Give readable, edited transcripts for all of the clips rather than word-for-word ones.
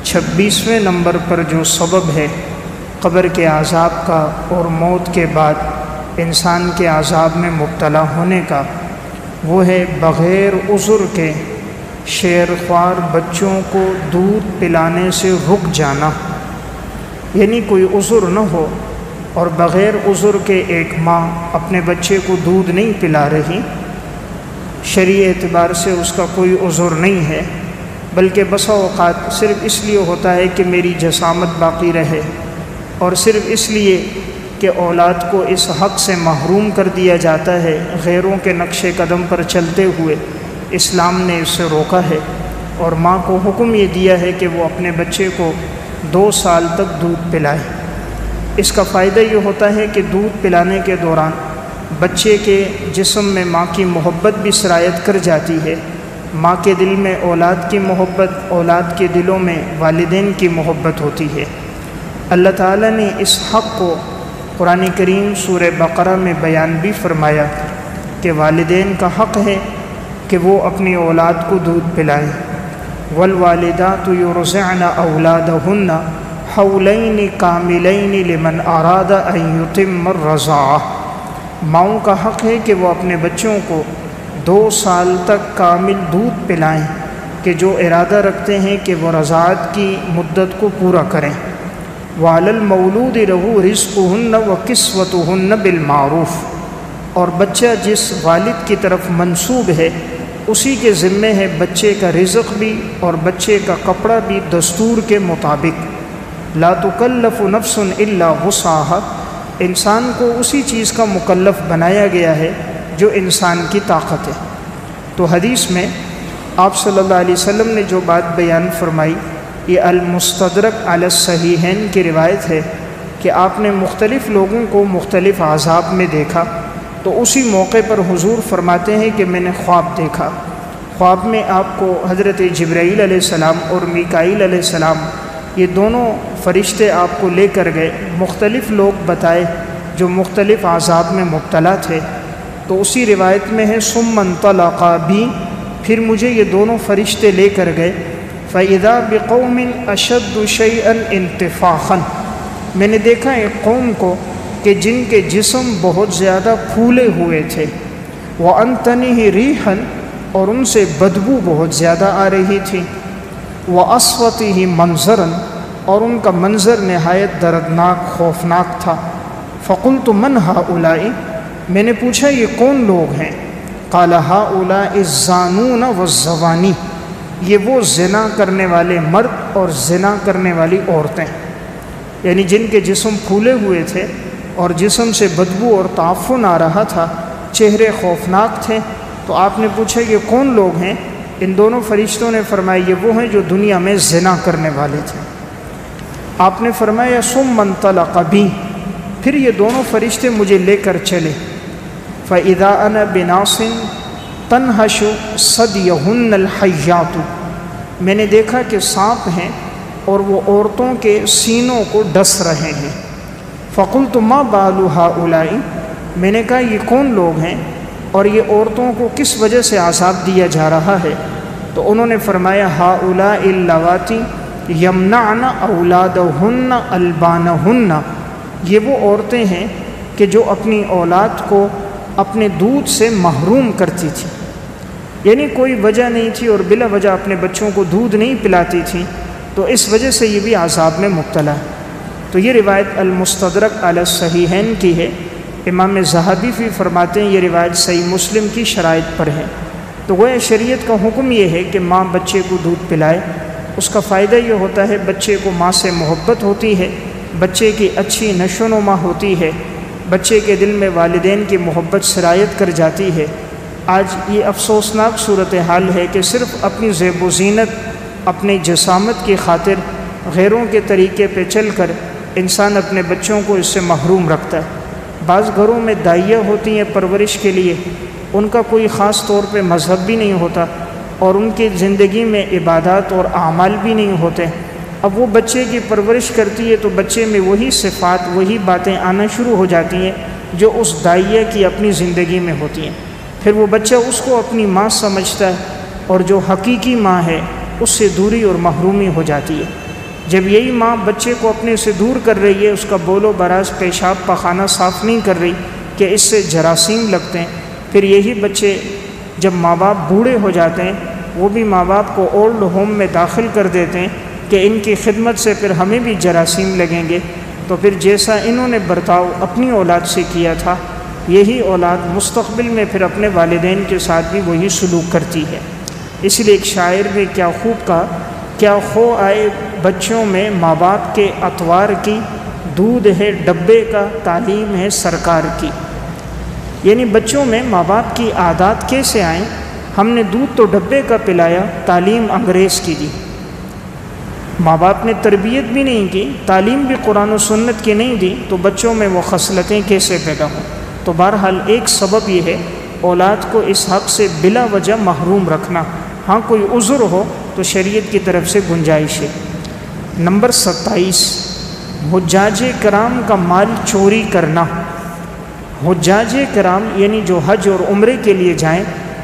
26ویں number پر جو سبب ہے قبر کے عذاب کا اور موت کے بعد انسان کے عذاب میں مبتلا ہونے کا، وہ ہے بغیر عذر کے شیرخوار بچوں کو دودھ پلانے سے رک جانا۔ یعنی کوئی عذر نہ ہو اور بغیر عذر کے ایک ماں اپنے بچے کو دودھ نہیں پلا رہی، شرعی اعتبار سے اس کا کوئی عذر نہیں ہے، بلکہ بسا اوقات صرف اس لیے ہوتا ہے کہ میری جسامت باقی رہے، اور صرف اس لیے کہ اولاد کو اس حق سے محروم کر دیا جاتا ہے، غیروں کے نقش قدم پر چلتے ہوئے اسلام نے اس سے روکا ہے، اور ماں کو حکم یہ دیا ہے کہ وہ اپنے بچے کو 2 سال تک دودھ پلائے۔ اس کا فائدہ یہ ہوتا ہے کہ دودھ پلانے کے دوران بچے کے جسم میں ماں کی محبت بھی سرایت کر جاتی ہے، ماں کے دل میں اولاد کی محبت، اولاد کے دلوں میں والدین کی محبت ہوتی ہے۔ اللہ تعالیٰ نے اس حق کو قرآن کریم سورہ بقرہ میں بیان بھی فرمایا کہ والدین کا حق ہے کہ وہ اپنی اولاد کو دودھ پلائیں۔ والوالدات یرضعن اولادہن حولین کاملین لمن اراد ان یتم الرضاعہ۔ ماؤں کا حق ہے کہ وہ اپنے بچوں کو 2 سال تک کامل دودھ پلائیں کہ جو ارادہ رکھتے ہیں کہ وہ رضاعت کی مدت کو پورا کریں۔ وعلی المولود لہ رزقہن وکسوتہن بالمعروف، اور بچہ جس والد کی طرف منسوب ہے اسی کے ذمے ہے بچے کا رزق بھی اور بچے کا کپڑا بھی دستور کے مطابق۔ لا تکلف نفس الا وسعها، انسان کو اسی چیز کا مکلف بنایا گیا ہے جو انسان کی طاقت ہے۔ تو حدیث میں آپ صلی اللہ علیہ وسلم نے جو بات بیان فرمائی، یہ المستدرک علی الصحیحین کی روایت ہے کہ آپ نے مختلف لوگوں کو مختلف عذاب میں دیکھا، تو اسی موقع پر حضور فرماتے ہیں کہ میں نے خواب دیکھا۔ خواب میں آپ کو حضرت جبرائیل علیہ السلام اور میکائیل علیہ السلام یہ دونوں فرشتے آپ کو لے کر گئے، مختلف لوگ بتائے جو مختلف عذاب میں مبتلا تھے۔ تو اسی روایت میں ہے ثم انطلقا بی، پھر مجھے یہ دونوں فرشتے لے کر گئے، فَإِذَا بِقَوْمٍ أَشَدُّ شَيْئًا انتفاخًا، میں نے دیکھا ایک قوم کو کہ جن کے جسم بہت زیادہ پھولے ہوئے تھے، وَأَنْتَنِهِ رِيحًا، اور ان سے بدبو بہت زیادہ آ رہی تھی، وَأَصْوَتِهِ مَنْظَرًا، اور ان کا منظر نہایت دردناک خوفناک تھا۔ فَقُلْتُ مَنْ هَؤُلَاءِ، میں نے پوچھا یہ کون لوگ ہیں؟ قَالَ هَؤُلَاءِ الزَّانُونَ وَالزَّوَانِي، یہ وہ زنا کرنے والے مرد اور زنا کرنے والی عورتیں، یعنی جن کے جسم پھولے ہوئے تھے اور جسم سے بدبو اور تعفن آ رہا تھا، چہرے خوفناک تھے۔ تو آپ نے پوچھا یہ کون لوگ ہیں؟ ان دونوں فرشتوں نے فرمایا یہ وہ ہیں جو دنیا میں زنا کرنے والے تھے۔ آپ نے فرمایا ثم انطلق بی، پھر یہ دونوں فرشتے مجھے لے کر چلے، فَإِذَا أَنَا بِنَاصٍ تَنْحَشُ صَدْيَهُنَّ الْحَيَّاتُ، میں نے دیکھا کہ سانپ ہیں اور وہ عورتوں کے سینوں کو ڈس رہے ہیں۔ فَقُلْتُ مَا بَالُ هَؤُلَاءِ، میں نے کہا یہ کون لوگ ہیں اور یہ عورتوں کو کس وجہ سے عذاب دیا جا رہا ہے؟ تو انہوں نے فرمایا هَؤُلَاءِ اللَّوَاتِي يَمْنَعْنَ أَوْلَادَهُنَّ أَلْبَانَهُنَّ، یہ وہ عورتیں ہیں کہ جو اپنی اولاد کو اپنے دودھ سے محروم کرتی تھی، یعنی کوئی وجہ نہیں تھی اور بلا وجہ اپنے بچوں کو دودھ نہیں پلاتی تھی، تو اس وجہ سے یہ بھی عذاب میں مبتلا ہے۔ تو یہ روایت المستدرک علی الصحیحین کی ہے۔ امام ذہبی بھی فرماتے ہیں یہ روایت صحیح مسلم کی شرائط پر ہے۔ تو وہ شریعت کا حکم یہ ہے کہ ماں بچے کو دودھ پلائے، اس کا فائدہ یہ ہوتا ہے بچے کو ماں سے محبت ہوتی ہے، بچے کی اچھی نشو و نما ہوتی ہے، بچے کے دل میں والدین کی محبت سرایت کر جاتی ہے۔ آج یہ افسوسناک صورتحال ہے کہ صرف اپنی زیب و زینت، اپنی جسامت کی خاطر غیروں کے طریقے پہ چل کر انسان اپنے بچوں کو اس سے محروم رکھتا ہے۔ بعض گھروں میں دائیاں ہوتی ہیں پرورش کے لیے، ان کا کوئی خاص طور پہ مذہب بھی نہیں ہوتا اور ان کی زندگی میں عبادات اور اعمال بھی نہیں ہوتے۔ اب وہ بچے کی پرورش کرتی ہے تو بچے میں وہی صفات، وہی باتیں آنا شروع ہو جاتی ہیں جو اس دائیہ کی اپنی زندگی میں ہوتی ہیں۔ پھر وہ بچہ اس کو اپنی ماں سمجھتا ہے اور جو حقیقی ماں ہے اس سے دوری اور محرومی ہو جاتی ہے۔ جب یہی ماں بچے کو اپنے سے دور کر رہی ہے، اس کا بول و براز پیشاب پخانہ صاف نہیں کر رہی کہ اس سے جراثیم لگتے ہیں، پھر یہی بچے جب ماں باپ بوڑھے ہو جاتے ہیں وہ بھی ماں باپ کو اولڈ ہوم میں داخل کر دیتے ہیں کہ ان کی خدمت سے پھر ہمیں بھی جراثیم لگیں گے، تو پھر جیسا انہوں نے برتاؤ اپنی اولاد سے کیا تھا، یہی اولاد مستقبل میں پھر اپنے والدین کے ساتھ بھی وہی سلوک کرتی ہے۔ اس لیے ایک شاعر نے کیا خوب کہا، کیا خو آئے بچوں میں ماں باپ کے اطوار کی، دودھ ہے ڈبے کا تعلیم ہے سرکار کی۔ یعنی بچوں میں ماں باپ کی عادات کیسے آئیں؟ ہم نے دودھ تو ڈبے کا پلایا، تعلیم انگریز کی دی۔ ماں باپ نے تربیت بھی نہیں کی، تعلیم بھی قرآن و سنت کی نہیں دی، تو بچوں میں وہ خصلتیں کیسے پیدا ہوں؟ تو بہرحال ایک سبب یہ ہے اولاد کو اس حق سے بلا وجہ محروم رکھنا۔ ہاں کوئی عذر ہو تو شریعت کی طرف سے گنجائش ہے۔ نمبر 27، حجاج کرام کا مال چوری کرنا۔ حجاج کرام یعنی جو حج اور عمرے کے لیے جائیں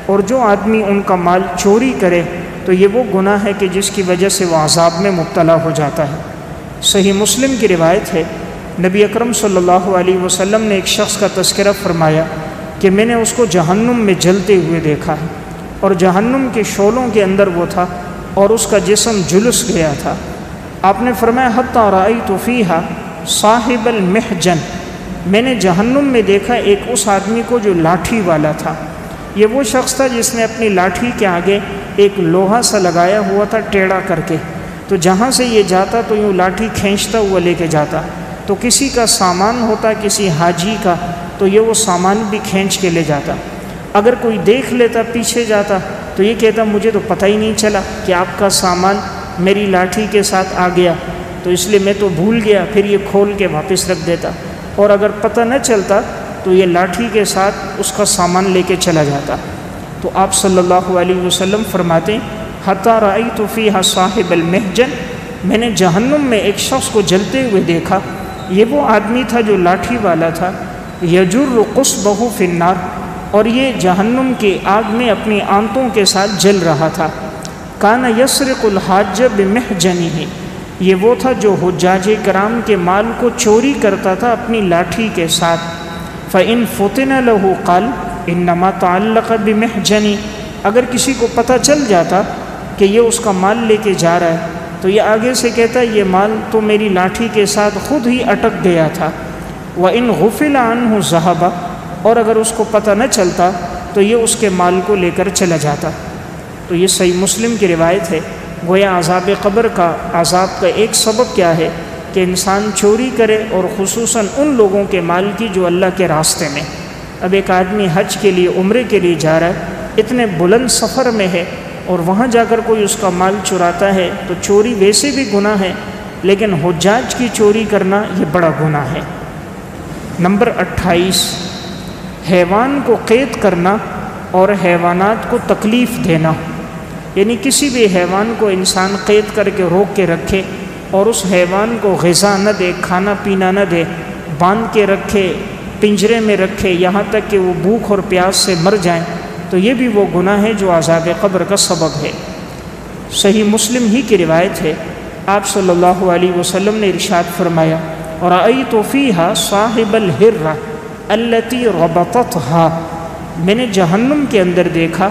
اور جو آدمی ان کا مال چوری کرے تو یہ وہ گناہ ہے کہ جس کی وجہ سے وہ عذاب میں مبتلا ہو جاتا ہے۔ صحیح مسلم کی روایت ہے، نبی اکرم صلی اللہ علیہ وسلم نے ایک شخص کا تذکرہ فرمایا کہ میں نے اس کو جہنم میں جلتے ہوئے دیکھا ہے، اور جہنم کے شعلوں کے اندر وہ تھا اور اس کا جسم جلس گیا تھا۔ آپ نے فرمایا حتی رأیت فیہا صاحب المحجن، میں نے جہنم میں دیکھا ایک اس آدمی کو جو لاٹھی والا تھا۔ یہ وہ شخص تھا جس نے اپنی لاٹھی کے آگے ایک لوہا سا لگایا ہوا تھا ٹیڑھا کر کے، تو جہاں سے یہ جاتا تو یوں لاٹھی کھینچتا ہوا لے کے جاتا، تو کسی کا سامان ہوتا کسی حاجی کا تو یہ وہ سامان بھی کھینچ کے لے جاتا۔ اگر کوئی دیکھ لیتا پیچھے جاتا تو یہ کہتا مجھے تو پتہ ہی نہیں چلا کہ آپ کا سامان میری لاٹھی کے ساتھ آ گیا، تو اس لیے میں تو بھول گیا، پھر یہ کھول کے واپس رکھ دیتا، اور اگر پتہ نہ چلتا تو یہ لاٹھی کے ساتھ اس کا سامان لے کے چلا جاتا۔ تو آپ صلی اللہ علیہ وسلم فرماتے حتی رأیت فیہا صاحب المحجن، میں نے جہنم میں ایک شخص کو جلتے ہوئے دیکھا، یہ وہ آدمی تھا جو لاٹھی والا تھا، یجر قصبہ فی النار، اور یہ جہنم کی آگ میں اپنی آنتوں کے ساتھ جل رہا تھا۔ کان یسرق الحاج بمحجنہ، یہ وہ تھا جو حجاج کرام کے مال کو چوری کرتا تھا اپنی لاٹھی کے ساتھ۔ فإن فتن له قال انما تعلق بمحجنی، اگر کسی کو پتہ چل جاتا کہ یہ اس کا مال لے کے جا رہا ہے تو یہ آگے سے کہتا یہ مال تو میری لاٹھی کے ساتھ خود ہی اٹک گیا تھا۔ وإن غفل عنہ ذهب، اور اگر اس کو پتہ نہ چلتا تو یہ اس کے مال کو لے کر چلا جاتا۔ تو یہ صحیح مسلم کی روایت ہے۔ گویا عذاب قبر کا عذاب کا ایک سبب کیا ہے کہ انسان چوری کرے، اور خصوصاً ان لوگوں کے مال کی جو اللہ کے راستے میں۔ اب ایک آدمی حج کے لیے عمرے کے لیے جا رہا ہے، اتنے بلند سفر میں ہے، اور وہاں جا کر کوئی اس کا مال چراتا ہے تو چوری ویسے بھی گناہ ہے، لیکن حجاج کی چوری کرنا یہ بڑا گناہ ہے۔ نمبر 28، حیوان کو قید کرنا اور حیوانات کو تکلیف دینا۔ یعنی کسی بھی حیوان کو انسان قید کر کے روک کے رکھے اور اس حیوان کو غذا نہ دے، کھانا پینا نہ دے، باندھ کے رکھے، پنجرے میں رکھے یہاں تک کہ وہ بھوک اور پیاس سے مر جائیں، تو یہ بھی وہ گناہ ہے جو عذاب قبر کا سبب ہے۔ صحیح مسلم ہی کی روایت ہے، آپ صلی اللہ علیہ وسلم نے ارشاد فرمایا رأیت فیہا صاحب الہرہ التی ربطتها، میں نے جہنم کے اندر دیکھا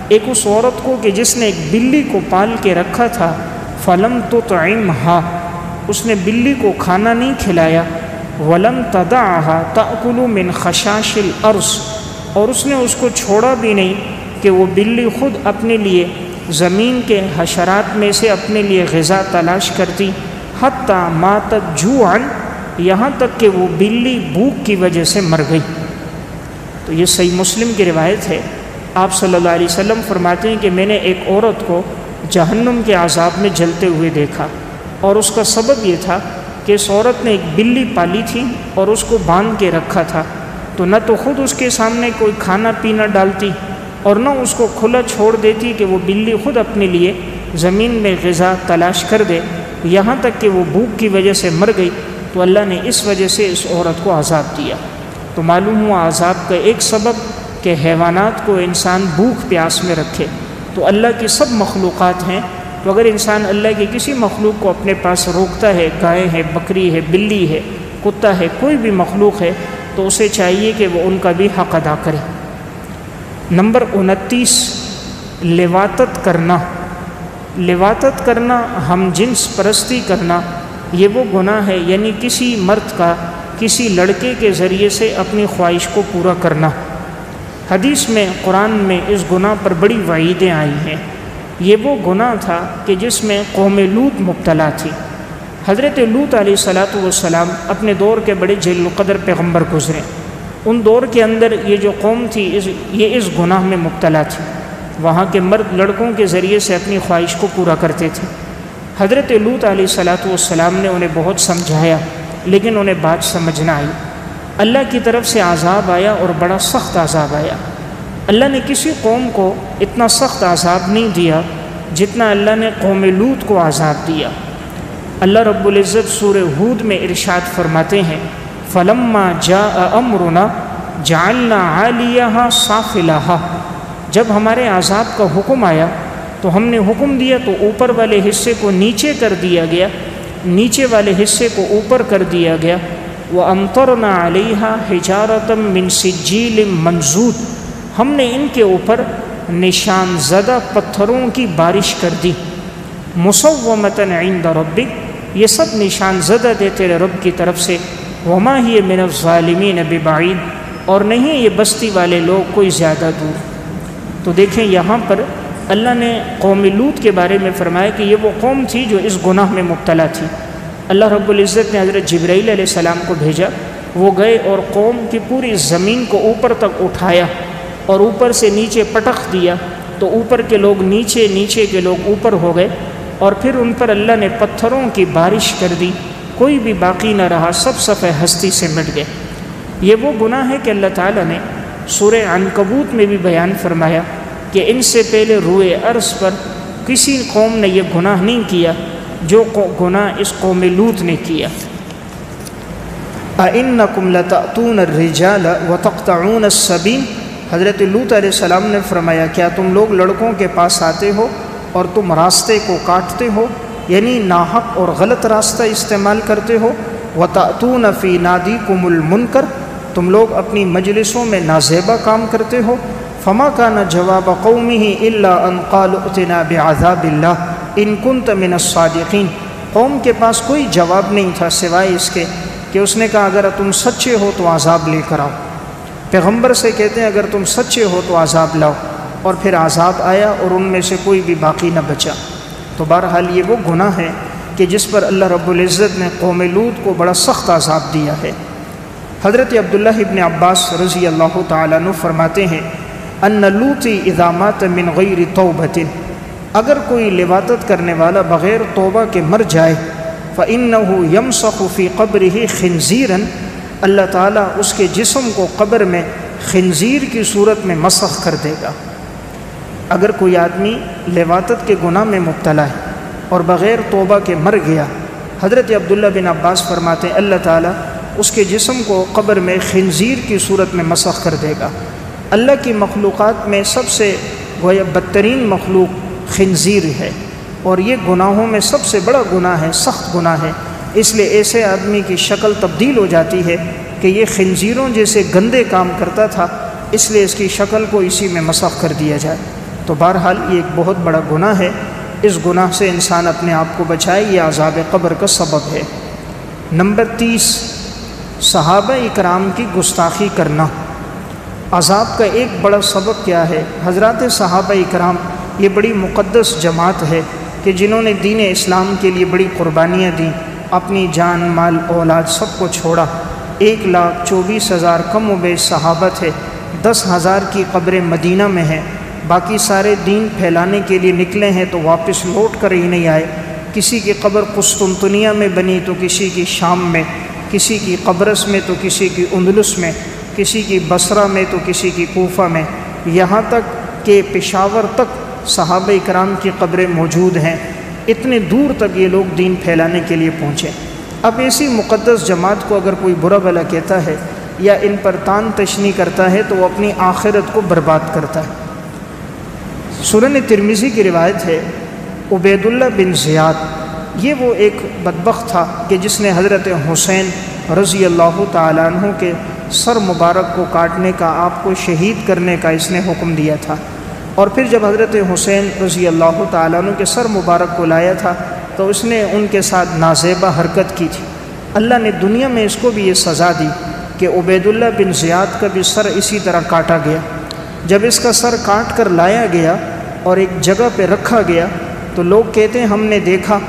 ایک اس عورت کو کہ جس نے ایک بلی کو پال کے رکھا تھا، فلم تطعمها، اس نے بلی کو کھانا نہیں کھلایا، ولم تدعها تأکل من خشاش الارض، اور اس نے اس کو چھوڑا بھی نہیں کہ وہ بلی خود اپنے لیے زمین کے حشرات میں سے اپنے لیے غذا تلاش کرتی، حتی ماتت جوعا، یہاں تک کہ وہ بلی بھوک کی وجہ سے مر گئی۔ تو یہ صحیح مسلم کی روایت ہے۔ آپ صلی اللہ علیہ وسلم فرماتے ہیں کہ میں نے ایک عورت کو جہنم کے عذاب میں جلتے ہوئے دیکھا، اور اس کا سبب یہ تھا کہ اس عورت نے ایک بلی پالی تھی اور اس کو باندھ کے رکھا تھا، تو نہ تو خود اس کے سامنے کوئی کھانا پینا ڈالتی اور نہ اس کو کھلا چھوڑ دیتی کہ وہ بلی خود اپنے لیے زمین میں غذا تلاش کر دے، یہاں تک کہ وہ بھوک کی وجہ سے مر گئی، تو اللہ نے اس وجہ سے اس عورت کو عذاب دیا۔ تو معلوم ہوا عذاب کا ایک سبب کہ حیوانات کو انسان بھوک پیاس میں رکھے۔ تو اللہ کی سب مخلوقات ہیں تو اگر انسان اللہ کی کسی مخلوق کو اپنے پاس روکتا ہے، گائے ہے، بکری ہے، بلی ہے، کتا ہے، کوئی بھی مخلوق ہے، تو اسے چاہیے کہ وہ ان کا بھی حق ادا کرے۔ نمبر 29، لواطت کرنا۔ لواطت کرنا، ہم جنس پرستی کرنا، یہ وہ گناہ ہے، یعنی کسی مرد کا کسی لڑکے کے ذریعے سے اپنی خواہش کو پورا کرنا۔ حدیث میں، قرآن میں اس گناہ پر بڑی وعیدیں آئی ہیں۔ یہ وہ گناہ تھا کہ جس میں قوم لوط مبتلا تھی۔ حضرت لوط علیہ السلام اپنے دور کے بڑے جلیل القدر پیغمبر گزرے۔ ان دور کے اندر یہ جو قوم تھی یہ اس گناہ میں مبتلا تھی۔ وہاں کے مرد لڑکوں کے ذریعے سے اپنی خواہش کو پورا کرتے تھے۔ حضرت لوط علیہ السلام نے انہیں بہت سمجھایا، لیکن انہیں بات سمجھ نہ آئی۔ اللہ کی طرف سے عذاب آیا اور بڑا سخت عذاب آیا۔ اللہ نے کسی قوم کو اتنا سخت عذاب نہیں دیا جتنا اللہ نے قوم لوط کو عذاب دیا۔ اللہ رب العزت سورہ ہود میں ارشاد فرماتے ہیں، فَلَمَّا جَاءَ أَمْرُنَا جَعَلْنَا عَالِيَهَا سَافِلَهَا، جب ہمارے عذاب کا حکم آیا تو ہم نے حکم دیا تو اوپر والے حصے کو نیچے کر دیا گیا، نیچے والے حصے کو اوپر کر دیا گیا۔ وَأَمْطَرْنَا عَلَيْهَا حِجَارَةً مِّن سِجِّيلٍ مَّنضُودٍ، ہم نے ان کے اوپر نشان زدہ پتھروں کی بارش کر دی۔ مُصَوَّمَةً عِندَ رَبِّكَ، یہ سب نشان زدہ تھے تیرے رب کی طرف سے۔ وَمَا هِيَ مِنَ الظَّالِمِينَ بِبَعِيدٍ، اور نہیں یہ بستی والے لوگ کوئی زیادہ دور۔ تو دیکھیں یہاں پر اللہ نے قوم لوط کے بارے میں فرمایا کہ یہ وہ قوم تھی جو اس گناہ میں مبتلا تھی۔ اللہ رب العزت نے حضرت جبرائیل علیہ السلام کو بھیجا، وہ گئے اور قوم کی پوری زمین کو اوپر تک اٹھایا اور اوپر سے نیچے پٹخ دیا، تو اوپر کے لوگ نیچے، نیچے کے لوگ اوپر ہو گئے، اور پھر ان پر اللہ نے پتھروں کی بارش کر دی، کوئی بھی باقی نہ رہا، سب صفحہ ہستی سے مٹ گئے۔ یہ وہ گناہ ہے کہ اللہ تعالیٰ نے سورہ عنکبوت میں بھی بیان فرمایا کہ ان سے پہلے روئے ارض پر کسی قوم نے یہ گناہ نہیں کیا جو گناہ اس قوم لوط نے کیا۔ أَإِنَّكُمْ لَتَأْتُونَ الرِّجَالَ وَتَقْطَعُونَ السَّبِيلَ، حضرت لوط علیہ السلام نے فرمایا کیا تم لوگ لڑکوں کے پاس آتے ہو اور تم راستے کو کاٹتے ہو، یعنی ناحق اور غلط راستہ استعمال کرتے ہو۔ وَتَأْتُونَ فِي نَادِيكُمُ الْمُنْكَرَ، تم لوگ اپنی مجلسوں میں نازیبا کام کرتے ہو۔ فَمَا كَانَ جَوَابَ قَوْمِهِ إِلَّا أَنْ قَالُوا ائْتِنَا بِعَذَابِ اللَّهِ إِن كُنْتَ مِنَ الصَّادِقِينَ، قوم کے پاس کوئی جواب نہیں تھا سوائے اس کے کہ اس نے کہا اگر تم سچے ہو تو عذاب لے کر آؤ۔ پیغمبر سے کہتے ہیں اگر تم سچے ہو تو عذاب لاؤ، اور پھر عذاب آیا اور ان میں سے کوئی بھی باقی نہ بچا۔ تو بہرحال یہ وہ گناہ ہے کہ جس پر اللہ رب العزت نے قوم لوط کو بڑا سخت عذاب دیا ہے۔ حضرت عبداللہ ابن عباس رضی اللہ تعالیٰ عنہ فرماتے ہیں ان لوطی اذا مات من غیر توبۃ، اگر کوئی لواطت کرنے والا بغیر توبہ کے مر جائے، فإنہ یمسخ فی قبرہ خنزیرا، اللہ تعالیٰ اس کے جسم کو قبر میں خنزیر کی صورت میں مسخ کر دے گا۔ اگر کوئی آدمی لواطت کے گناہ میں مبتلا ہے اور بغیر توبہ کے مر گیا، حضرت عبداللہ بن عباس فرماتے ہیں اللہ تعالیٰ اس کے جسم کو قبر میں خنزیر کی صورت میں مسخ کر دے گا۔ اللہ کی مخلوقات میں سب سے گویا بدترین مخلوق خنزیر ہے، اور یہ گناہوں میں سب سے بڑا گناہ ہے، سخت گناہ ہے۔ اس لیے ایسے آدمی کی شکل تبدیل ہو جاتی ہے کہ یہ خنزیروں جیسے گندے کام کرتا تھا، اس لیے اس کی شکل کو اسی میں مسخ کر دیا جائے۔ تو بہرحال یہ ایک بہت بڑا گناہ ہے، اس گناہ سے انسان اپنے آپ کو بچائے، یہ عذاب قبر کا سبب ہے۔ نمبر 30، صحابہ اکرام کی گستاخی کرنا۔ عذاب کا ایک بڑا سبب کیا ہے؟ حضرات صحابہ اکرام یہ بڑی مقدس جماعت ہے کہ جنہوں نے دین اسلام کے لیے بڑی قربانیاں دیں، اپنی جان مال اولاد سب کو چھوڑا۔ 1,24,000 کم و بیش صحابہ تھے، 10,000 کی قبر مدینہ میں ہے، باقی سارے دین پھیلانے کے لیے نکلے ہیں تو واپس لوٹ کر ہی نہیں آئے۔ کسی کی قبر قسطنطنیہ میں بنی تو کسی کی شام میں، کسی کی قبرص میں تو کسی کی اندلس میں، کسی کی بصرہ میں تو کسی کی کوفہ میں، یہاں تک کہ پشاور تک صحابہ اکرام کی قبریں موجود ہیں۔ اتنے دور تک یہ لوگ دین پھیلانے کے لیے پہنچے۔ اب ایسی مقدس جماعت کو اگر کوئی برا بھلا کہتا ہے یا ان پر تان تشنی کرتا ہے تو وہ اپنی آخرت کو برباد کرتا ہے۔ سنن ترمذی کی روایت ہے عبیداللہ بن زیاد یہ وہ ایک بدبخت تھا کہ جس نے حضرت حسین رضی اللہ تعالیٰ عنہ کے سر مبارک کو کاٹنے کا، آپ کو شہید کرنے کا اس نے حکم دیا تھا۔ اور پھر جب حضرت حسین رضی اللہ تعالیٰ عنہ کے سر مبارک کو لایا تھا تو اس نے ان کے ساتھ نازیبہ حرکت کی تھی۔ اللہ نے دنیا میں اس کو بھی یہ سزا دی کہ عبیداللہ بن زیاد کا بھی سر اسی طرح کاٹا گیا۔ جب اس کا سر کاٹ کر لایا گیا اور ایک جگہ پہ رکھا گیا تو لوگ کہتے ہیں ہم نے دیکھا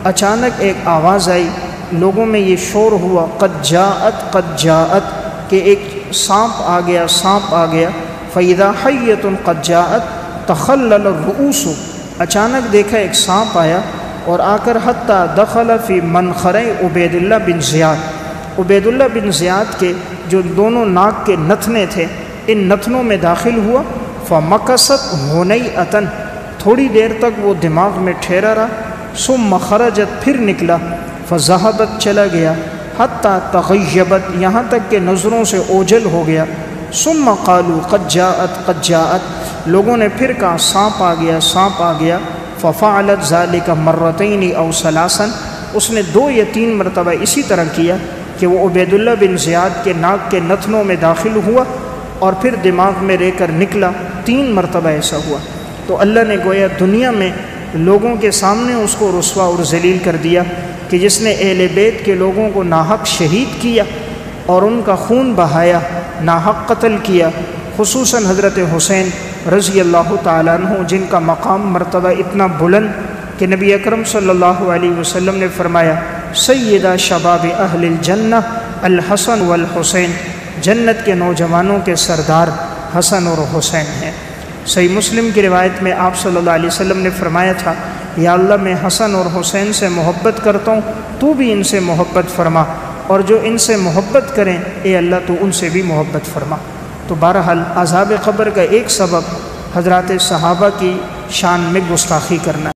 اچانک ایک آواز آئی، لوگوں میں یہ شور ہوا قد جاءت کہ ایک سانپ آ گیا، سانپ آ گیا۔ فَإِذَا حَيَّةٌ قَدْ جَاءَتْ تَخَلَّلَ الرُّؤُوسُ، اچانک دیکھا ایک سانپ آیا اور آ کر حتیٰ دخل فی منخرِ عبیداللہ بن زیاد، عبیداللہ بن زیاد کے جو دونوں ناک کے نتنے تھے ان نتنوں میں داخل ہوا۔ فَمَكَثَتْ هُنَيْئَةً، تھوڑی دیر تک وہ دماغ میں ٹھہرا رہا۔ ثم خرجت، پھر نکلا۔ فذهبت، چلا گیا۔ حتیٰ تغیبت، یہاں تک کہ نظروں سے اوجھل ہو گیا۔ ثم قالوا قد جاءت، لوگوں نے پھر کہا سانپ آ گیا، سانپ آ گیا۔ ففعلت ذلك مرتين او ثلاثا، اس نے 2 یا 3 مرتبہ اسی طرح کیا کہ وہ عبیداللہ بن زیاد کے ناک کے نتنوں میں داخل ہوا اور پھر دماغ میں رہ کر نکلا۔ 3 مرتبہ ایسا ہوا۔ تو اللہ نے گویا دنیا میں لوگوں کے سامنے اس کو رسوا اور ذلیل کر دیا کہ جس نے اہل بیت کے لوگوں کو ناحق شہید کیا اور ان کا خون بہایا، ناحق قتل کیا، خصوصاً حضرت حسین رضی اللہ تعالیٰ عنہ جن کا مقام مرتبہ اتنا بلند کہ نبی اکرم صلی اللہ علیہ وسلم نے فرمایا سیدہ شباب اہل الجنہ الحسن والحسین، جنت کے نوجوانوں کے سردار حسن اور حسین ہیں۔ صحیح مسلم کی روایت میں آپ صلی اللہ علیہ وسلم نے فرمایا تھا یا اللہ میں حسن اور حسین سے محبت کرتا ہوں، تو بھی ان سے محبت فرما، اور جو ان سے محبت کریں اے اللہ تو ان سے بھی محبت فرما۔ تو بہرحال عذاب قبر کا ایک سبب حضرات صحابہ کی شان میں گستاخی کرنا